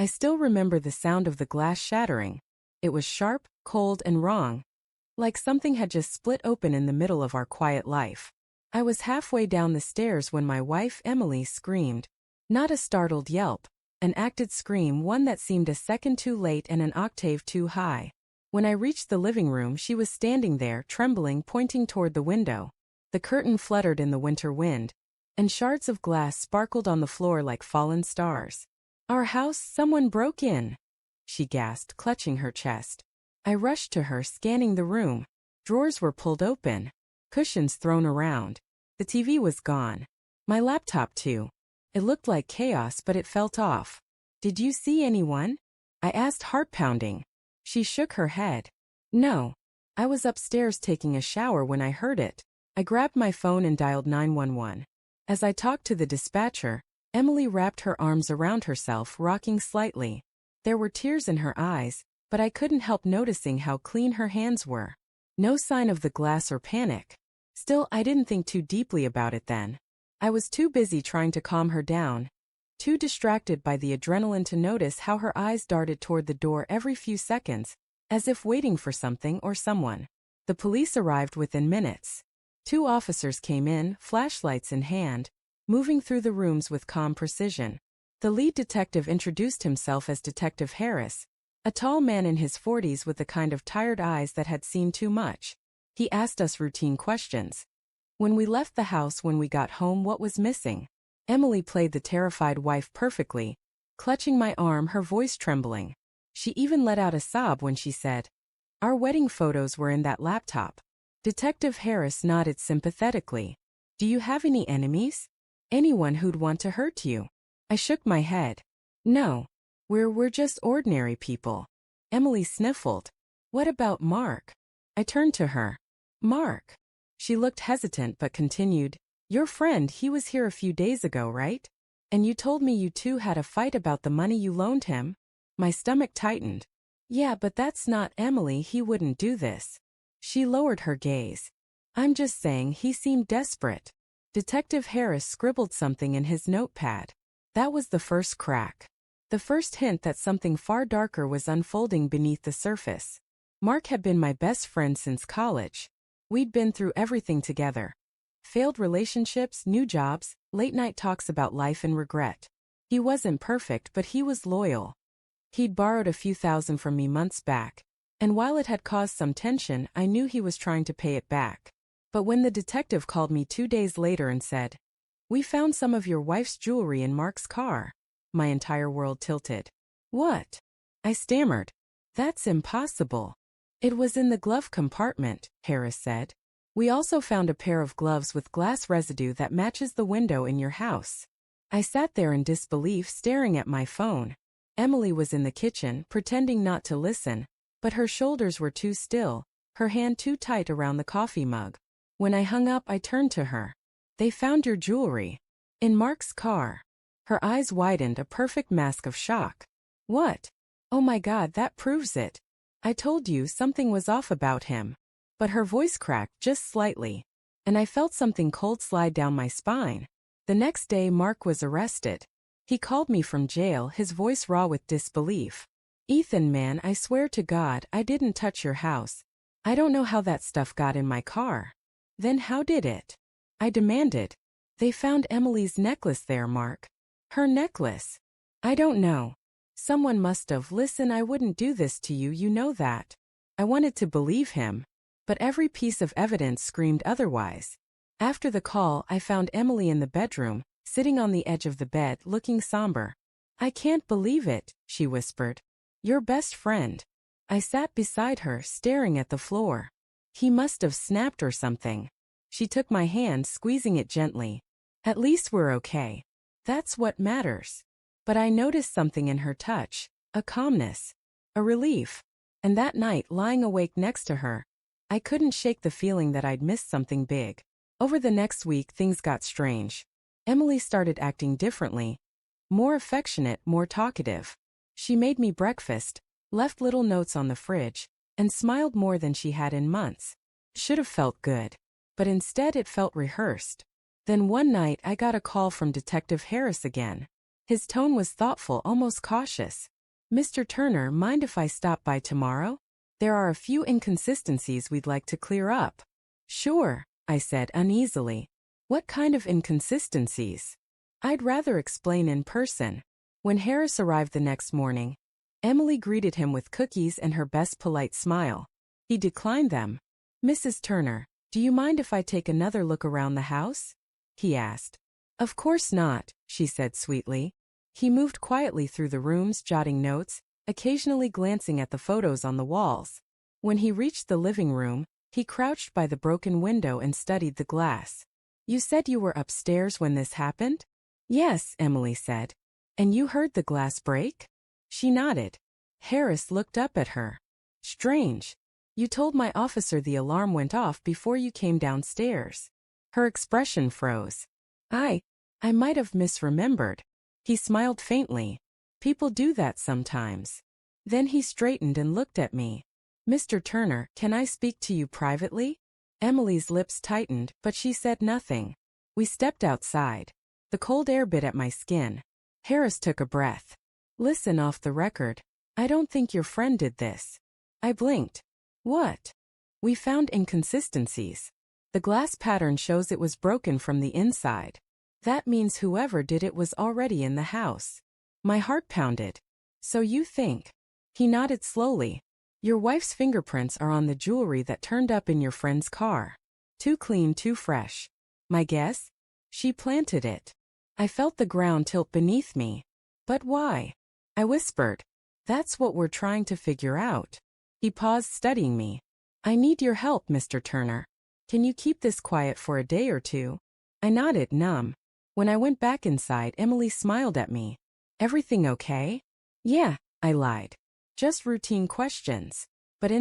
I still remember the sound of the glass shattering. It was sharp, cold, and wrong, like something had just split open in the middle of our quiet life. I was halfway down the stairs when my wife Emily screamed. Not a startled yelp, an acted scream, one that seemed a second too late and an octave too high. When I reached the living room, she was standing there, trembling, pointing toward the window. The curtain fluttered in the winter wind, and shards of glass sparkled on the floor like fallen stars. "Our house, someone broke in," she gasped, clutching her chest. I rushed to her, scanning the room. Drawers were pulled open, cushions thrown around. The TV was gone. My laptop too. It looked like chaos, but it felt off. "Did you see anyone?" I asked, heart pounding. She shook her head. "No. I was upstairs taking a shower when I heard it." I grabbed my phone and dialed 911. As I talked to the dispatcher, Emily wrapped her arms around herself, rocking slightly. There were tears in her eyes, but I couldn't help noticing how clean her hands were. No sign of the glass or panic. Still, I didn't think too deeply about it then. I was too busy trying to calm her down, too distracted by the adrenaline to notice how her eyes darted toward the door every few seconds, as if waiting for something or someone. The police arrived within minutes. 2 officers came in, flashlights in hand, moving through the rooms with calm precision. The lead detective introduced himself as Detective Harris, a tall man in his 40s with the kind of tired eyes that had seen too much. He asked us routine questions. When we left the house, when we got home, what was missing? Emily played the terrified wife perfectly, clutching my arm, her voice trembling. She even let out a sob when she said, "Our wedding photos were in that laptop." Detective Harris nodded sympathetically. "Do you have any enemies? Anyone who'd want to hurt you?" I shook my head. "No. We're just ordinary people." Emily sniffled. "What about Mark?" I turned to her. "Mark?" She looked hesitant but continued, "Your friend, he was here a few days ago, right? And you told me you two had a fight about the money you loaned him?" My stomach tightened. "Yeah, but that's not Emily, he wouldn't do this." She lowered her gaze. "I'm just saying he seemed desperate." Detective Harris scribbled something in his notepad. That was the first crack. The first hint that something far darker was unfolding beneath the surface. Mark had been my best friend since college. We'd been through everything together. Failed relationships, new jobs, late-night talks about life and regret. He wasn't perfect, but he was loyal. He'd borrowed a few thousand from me months back, and while it had caused some tension, I knew he was trying to pay it back. But when the detective called me 2 days later and said, "We found some of your wife's jewelry in Mark's car," my entire world tilted. "What?" I stammered. "That's impossible." "It was in the glove compartment," Harris said. "We also found a pair of gloves with glass residue that matches the window in your house." I sat there in disbelief, staring at my phone. Emily was in the kitchen, pretending not to listen, but her shoulders were too still, her hand too tight around the coffee mug. When I hung up, I turned to her. "They found your jewelry in Mark's car." Her eyes widened, a perfect mask of shock. "What? Oh my God, that proves it. I told you something was off about him." But her voice cracked just slightly, and I felt something cold slide down my spine. The next day, Mark was arrested. He called me from jail, his voice raw with disbelief. "Ethan, man, I swear to God, I didn't touch your house. I don't know how that stuff got in my car." "Then how did it?" I demanded. "They found Emily's necklace there, Mark." "Her necklace?" "I don't know. Someone must have. Listen, I wouldn't do this to you, you know that." I wanted to believe him, but every piece of evidence screamed otherwise. After the call, I found Emily in the bedroom, sitting on the edge of the bed, looking somber. "I can't believe it," she whispered. "Your best friend." I sat beside her, staring at the floor. "He must have snapped or something." She took my hand, squeezing it gently. "At least we're okay. That's what matters." But I noticed something in her touch, a calmness, a relief. And that night, lying awake next to her, I couldn't shake the feeling that I'd missed something big. Over the next week, things got strange. Emily started acting differently. More affectionate, more talkative. She made me breakfast, left little notes on the fridge, and smiled more than she had in months. Should have felt good. But instead it felt rehearsed. Then one night I got a call from Detective Harris again. His tone was thoughtful, almost cautious. Mr. Turner, mind if I stop by tomorrow? There are a few inconsistencies we'd like to clear up. Sure, I said uneasily. What kind of inconsistencies? I'd rather explain in person. When Harris arrived the next morning, Emily greeted him with cookies and her best polite smile. He declined them. Mrs. Turner, do you mind if I take another look around the house? He asked. Of course not, she said sweetly. He moved quietly through the rooms, jotting notes, occasionally glancing at the photos on the walls. When he reached the living room, he crouched by the broken window and studied the glass. You said you were upstairs when this happened? Yes, Emily said. And you heard the glass break? She nodded. Harris looked up at her. Strange. You told my officer the alarm went off before you came downstairs. Her expression froze. I might have misremembered. He smiled faintly. People do that sometimes. Then he straightened and looked at me. Mr. Turner, can I speak to you privately? Emily's lips tightened, but she said nothing. We stepped outside. The cold air bit at my skin. Harris took a breath. Listen, off the record. I don't think your friend did this. I blinked. What? We found inconsistencies. The glass pattern shows it was broken from the inside. That means whoever did it was already in the house. My heart pounded. So you think? He nodded slowly. Your wife's fingerprints are on the jewelry that turned up in your friend's car. Too clean, too fresh. My guess? She planted it. I felt the ground tilt beneath me. But why? I whispered. That's what we're trying to figure out. He paused, studying me. I need your help, Mr. Turner. Can you keep this quiet for a day or two? I nodded, numb. When I went back inside, Emily smiled at me. Everything okay? Yeah, I lied. Just routine questions. But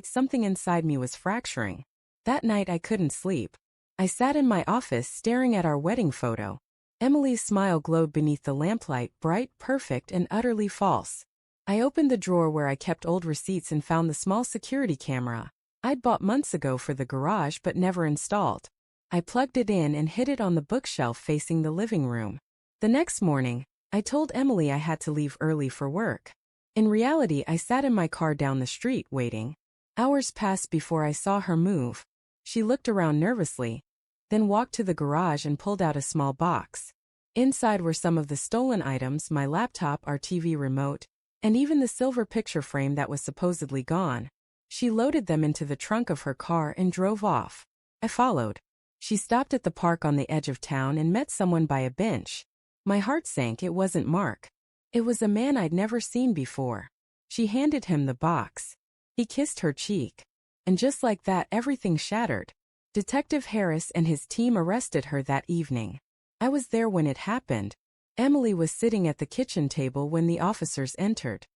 something inside me was fracturing. That night I couldn't sleep. I sat in my office staring at our wedding photo. Emily's smile glowed beneath the lamplight, bright, perfect, and utterly false. I opened the drawer where I kept old receipts and found the small security camera I'd bought months ago for the garage but never installed. I plugged it in and hid it on the bookshelf facing the living room. The next morning, I told Emily I had to leave early for work. In reality, I sat in my car down the street waiting. Hours passed before I saw her move. She looked around nervously, then walked to the garage and pulled out a small box. Inside were some of the stolen items, my laptop, our TV remote, and even the silver picture frame that was supposedly gone. She loaded them into the trunk of her car and drove off. I followed. She stopped at the park on the edge of town and met someone by a bench. My heart sank. It wasn't Mark. It was a man I'd never seen before. She handed him the box. He kissed her cheek. And just like that, everything shattered. Detective Harris and his team arrested her that evening. I was there when it happened. Emily was sitting at the kitchen table when the officers entered.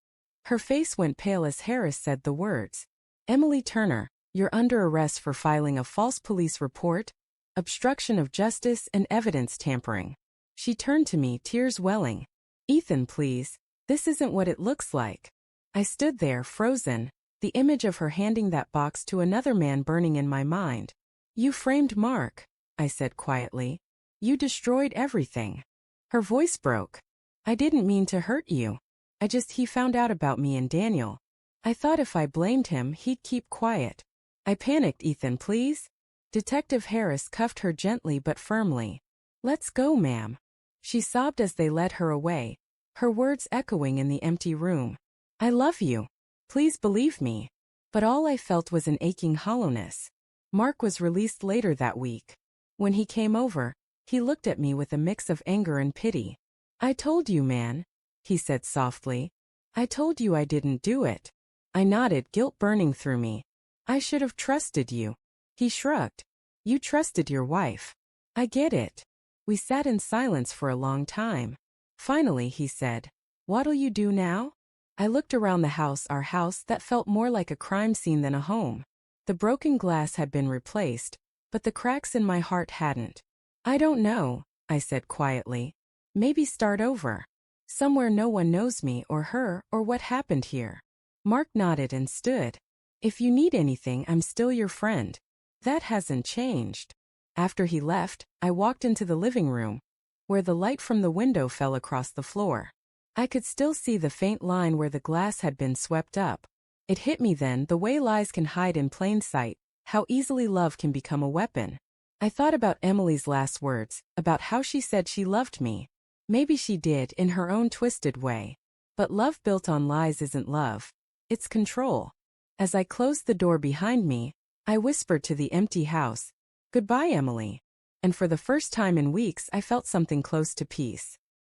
Her face went pale as Harris said the words. Emily Turner, you're under arrest for filing a false police report, obstruction of justice, and evidence tampering. She turned to me, tears welling. Ethan, please. This isn't what it looks like. I stood there, frozen, the image of her handing that box to another man burning in my mind. You framed Mark, I said quietly. You destroyed everything. Her voice broke. I didn't mean to hurt you. He found out about me and Daniel. I thought if I blamed him, he'd keep quiet. I panicked. Ethan, please. Detective Harris cuffed her gently but firmly. Let's go, ma'am. She sobbed as they led her away, her words echoing in the empty room. I love you. Please believe me. But all I felt was an aching hollowness. Mark was released later that week. When he came over, he looked at me with a mix of anger and pity. I told you, man, he said softly. I told you I didn't do it. I nodded, guilt burning through me. I should have trusted you. He shrugged. You trusted your wife. I get it. We sat in silence for a long time. Finally, he said, What'll you do now? I looked around the house, our house that felt more like a crime scene than a home. The broken glass had been replaced, but the cracks in my heart hadn't. I don't know, I said quietly. Maybe start over. Somewhere no one knows me or her or what happened here. Mark nodded and stood. If you need anything, I'm still your friend. That hasn't changed. After he left, I walked into the living room. where the light from the window fell across the floor. I could still see the faint line where the glass had been swept up. It hit me then, the way lies can hide in plain sight, how easily love can become a weapon. I thought about Emily's last words, about how she said she loved me. Maybe she did in her own twisted way. But love built on lies isn't love. It's control. As I closed the door behind me, I whispered to the empty house, "Goodbye, Emily." And for the first time in weeks I felt something close to peace.